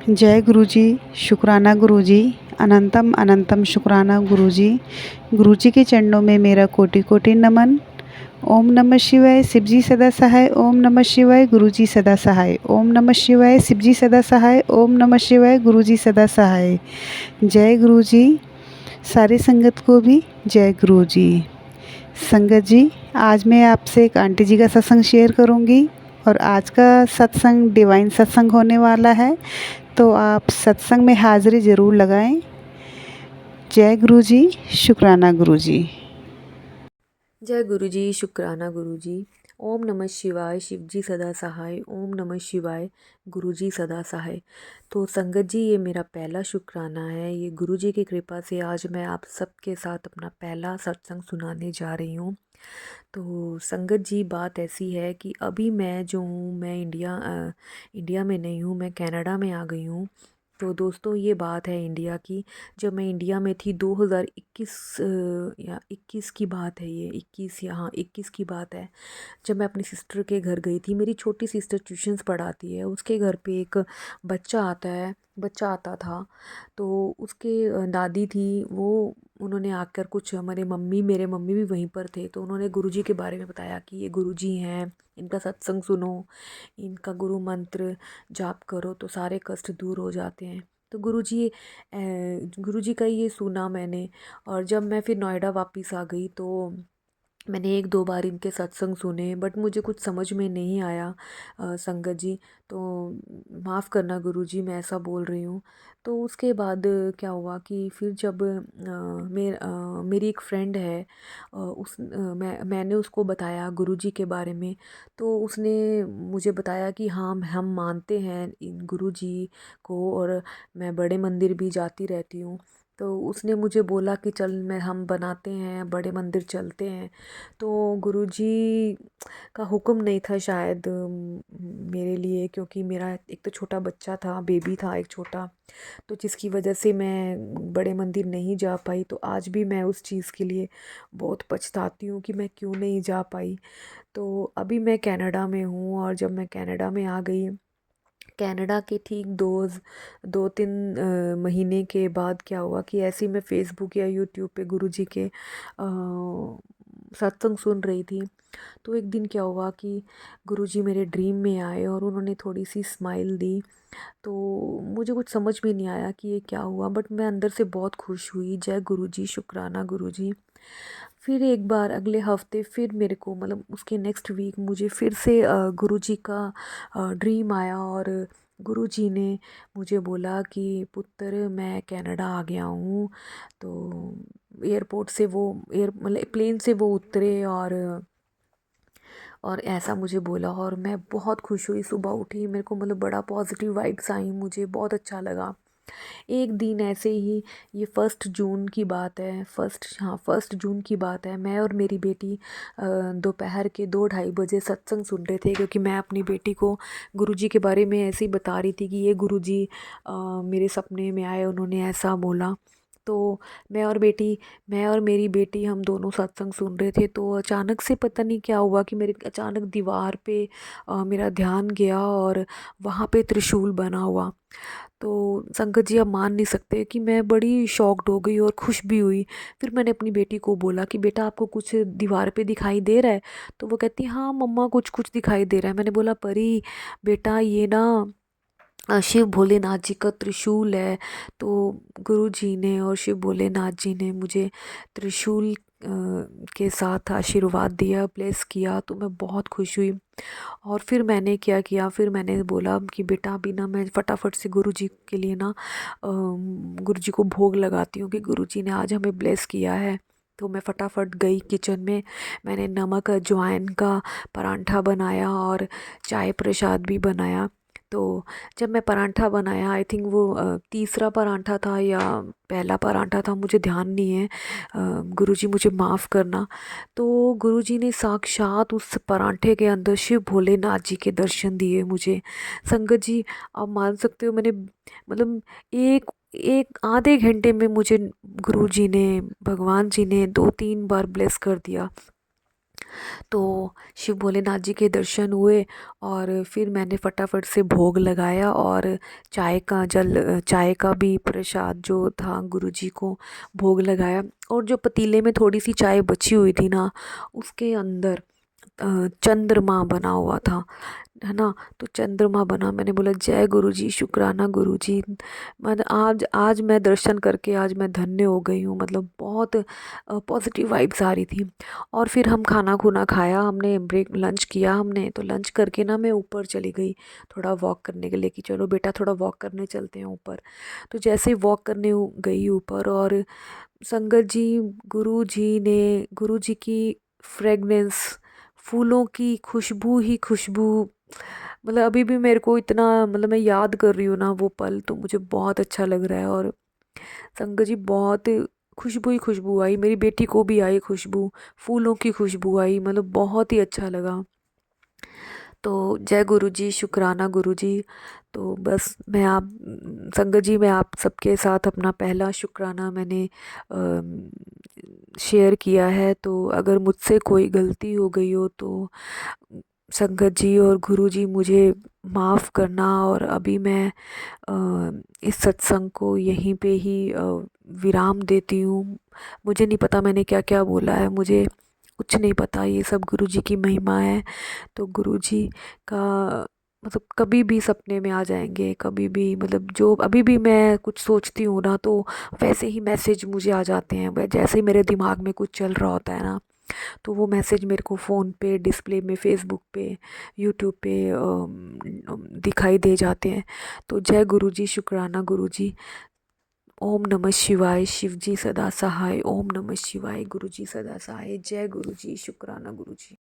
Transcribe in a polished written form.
जय गुरुजी, शुक्राना गुरुजी, अनंतम अनंतम शुक्राना गुरुजी। गुरुजी के चरणों में मेरा कोटि कोटि नमन। ओम नमः शिवाय, शिवजी सदा सहाय। ओम नमः शिवाय, गुरुजी सदा सहाय। ओम नमः शिवाय, शिवजी सदा सहाय। ओम नमः शिवाय, गुरुजी सदा सहाय। जय गुरुजी। सारी संगत को भी जय गुरुजी। संगत जी, आज मैं आपसे एक आंटी जी का सत्संग शेयर करूंगी और आज का सत्संग डिवाइन सत्संग होने वाला है, तो आप सत्संग में हाज़िरी ज़रूर लगाएं। जय गुरुजी, शुक्राना गुरुजी। जय गुरुजी, शुक्राना गुरुजी। ओम नमः शिवाय, शिवजी सदा सहाय। ओम नमः शिवाय, गुरुजी सदा सहाय। तो संगत जी, ये मेरा पहला शुक्राना है। ये गुरुजी की कृपा से आज मैं आप सबके साथ अपना पहला सत्संग सुनाने जा रही हूँ। तो संगत जी, बात ऐसी है कि अभी मैं जो हूँ, मैं इंडिया में नहीं हूँ, मैं कनाडा में आ गई हूँ। तो दोस्तों, ये बात है इंडिया की। जब मैं इंडिया में थी 2021 या 21 की बात है, ये 21 या हाँ 21 की बात है। जब मैं अपनी सिस्टर के घर गई थी, मेरी छोटी सिस्टर ट्यूशन्स पढ़ाती है, उसके घर पे एक बच्चा आता था। तो उसके दादी थी वो, उन्होंने आकर कुछ मेरे मम्मी भी वहीं पर थे, तो उन्होंने गुरुजी के बारे में बताया कि ये गुरुजी हैं, इनका सत्संग सुनो, इनका गुरु मंत्र जाप करो तो सारे कष्ट दूर हो जाते हैं। तो गुरुजी का ये सुना मैंने। और जब मैं फिर नोएडा वापस आ गई तो मैंने एक दो बार इनके सत्संग सुने, बट मुझे कुछ समझ में नहीं आया। संगत जी, तो माफ़ करना गुरुजी, मैं ऐसा बोल रही हूँ। तो उसके बाद क्या हुआ कि फिर जब मेरी एक फ्रेंड है, मैंने उसको बताया गुरुजी के बारे में। तो उसने मुझे बताया कि हाँ, हम मानते हैं इन गुरुजी को, और मैं बड़े मंदिर भी जाती रहती हूँ। तो उसने मुझे बोला कि चल, मैं हम बनाते हैं, बड़े मंदिर चलते हैं। तो गुरुजी का हुक्म नहीं था शायद मेरे लिए, क्योंकि मेरा एक तो छोटा बच्चा था, बेबी था एक छोटा, तो जिसकी वजह से मैं बड़े मंदिर नहीं जा पाई। तो आज भी मैं उस चीज़ के लिए बहुत पछताती हूँ कि मैं क्यों नहीं जा पाई। तो अभी मैं कनाडा में हूँ, और जब मैं कनाडा में आ गई, कनाडा के ठीक दो तीन महीने के बाद क्या हुआ कि ऐसे ही मैं फेसबुक या यूट्यूब पे गुरुजी के सत्संग सुन रही थी। तो एक दिन क्या हुआ कि गुरुजी मेरे ड्रीम में आए और उन्होंने थोड़ी सी स्माइल दी। तो मुझे कुछ समझ में नहीं आया कि ये क्या हुआ, बट मैं अंदर से बहुत खुश हुई। जय गुरुजी, शुक्राना गुरुजी। फिर एक बार अगले हफ्ते फिर मेरे को, मतलब उसके नेक्स्ट वीक, मुझे फिर से गुरुजी का ड्रीम आया, और गुरुजी ने मुझे बोला कि पुत्र, मैं कनाडा आ गया हूँ। तो एयरपोर्ट से वो एयर मतलब प्लेन से वो उतरे, और ऐसा मुझे बोला, और मैं बहुत खुश हुई। सुबह उठी, मेरे को मतलब बड़ा पॉजिटिव वाइब्स आई, मुझे बहुत अच्छा लगा। एक दिन ऐसे ही, ये 1 जून की बात है, 1 जून की बात है, मैं और मेरी बेटी दोपहर के 2-2:30 बजे सत्संग सुन रहे थे, क्योंकि मैं अपनी बेटी को गुरुजी के बारे में ऐसे ही बता रही थी कि ये गुरुजी मेरे सपने में आए, उन्होंने ऐसा बोला। तो मैं और मेरी बेटी हम दोनों सत्संग सुन रहे थे। तो अचानक से पता नहीं क्या हुआ कि मेरे अचानक दीवार पे मेरा ध्यान गया, और वहाँ पे त्रिशूल बना हुआ। तो संगत जी, आप मान नहीं सकते कि मैं बड़ी शॉक्ड हो गई और खुश भी हुई। फिर मैंने अपनी बेटी को बोला कि बेटा, आपको कुछ दीवार पे दिखाई दे रहा है? तो वो कहती, हाँ मम्मा, कुछ कुछ दिखाई दे रहा है। मैंने बोला, परी बेटा, ये ना शिव भोलेनाथ जी का त्रिशूल है। तो गुरु जी ने और शिव भोलेनाथ जी ने मुझे त्रिशूल के साथ आशीर्वाद दिया, ब्लेस किया। तो मैं बहुत खुश हुई। और फिर मैंने क्या किया, फिर मैंने बोला कि बेटा, अभी ना मैं फटाफट से गुरु जी के लिए ना गुरु जी को भोग लगाती हूँ कि गुरु जी ने आज हमें ब्लेस किया है। तो मैं फटाफट गई किचन में, मैंने नमक अजवाइन का परांठा बनाया और चाय प्रसाद भी बनाया। तो जब मैं परांठा बनाया, आई थिंक वो तीसरा परांठा था या पहला परांठा था, मुझे ध्यान नहीं है, गुरुजी मुझे माफ़ करना। तो गुरुजी ने साक्षात उस परांठे के अंदर शिव भोलेनाथ जी के दर्शन दिए मुझे। संगत जी, आप मान सकते हो, मैंने मतलब एक एक आधे घंटे में मुझे गुरुजी ने, भगवान जी ने 2-3 बार ब्लेस कर दिया। तो शिव भोलेनाथ जी के दर्शन हुए और फिर मैंने फटाफट से भोग लगाया और चाय का भी प्रसाद जो था गुरुजी को भोग लगाया। और जो पतीले में थोड़ी सी चाय बची हुई थी ना, उसके अंदर चंद्रमा बना हुआ था, है ना। तो चंद्रमा बना, मैंने बोला जय गुरुजी, शुक्राना गुरुजी। मैं आज आज मैं दर्शन करके आज मैं धन्य हो गई हूँ, मतलब बहुत पॉजिटिव वाइब्स आ रही थी। और फिर हम खाना खुना खाया, हमने ब्रेक लंच किया हमने, तो लंच करके ना मैं ऊपर चली गई थोड़ा वॉक करने के लिए कि चलो बेटा थोड़ा वॉक करने चलते हैं ऊपर। तो जैसे ही वॉक करने गई ऊपर, और संगत जी, गुरु जी की फ्रेगनेंस, फूलों की खुशबू ही खुशबू, मतलब अभी भी मेरे को इतना, मतलब मैं याद कर रही हूँ ना वो पल, तो मुझे बहुत अच्छा लग रहा है। और संगत जी बहुत खुशबू ही खुशबू आई, मेरी बेटी को भी आई खुशबू, फूलों की खुशबू आई, मतलब बहुत ही अच्छा लगा। तो जय गुरु जी, शुक्राना गुरु जी। तो बस मैं आप संगत जी, मैं आप सबके साथ अपना पहला शुक्राना मैंने शेयर किया है। तो अगर मुझसे कोई गलती हो गई हो तो संगत जी और गुरु जी मुझे माफ़ करना। और अभी मैं इस सत्संग को यहीं पे ही विराम देती हूँ। मुझे नहीं पता मैंने क्या क्या बोला है, मुझे कुछ नहीं पता, ये सब गुरु जी की महिमा है। तो गुरु जी का मतलब कभी भी सपने में आ जाएंगे, कभी भी, मतलब जो अभी भी मैं कुछ सोचती हूँ ना, तो वैसे ही मैसेज मुझे आ जाते हैं, जैसे ही मेरे दिमाग में कुछ चल रहा होता है ना, तो वो मैसेज मेरे को फ़ोन पे डिस्प्ले में, फेसबुक पे, यूट्यूब पे दिखाई दे जाते हैं। तो जय गुरु जी, शुक्राना गुरु जी। ओम नमः शिवाय, शिव जी सदा सहाय। ओम नमः शिवाय, गुरु जी सदा सहाय। जय गुरु जी, शुक्राना गुरु जी।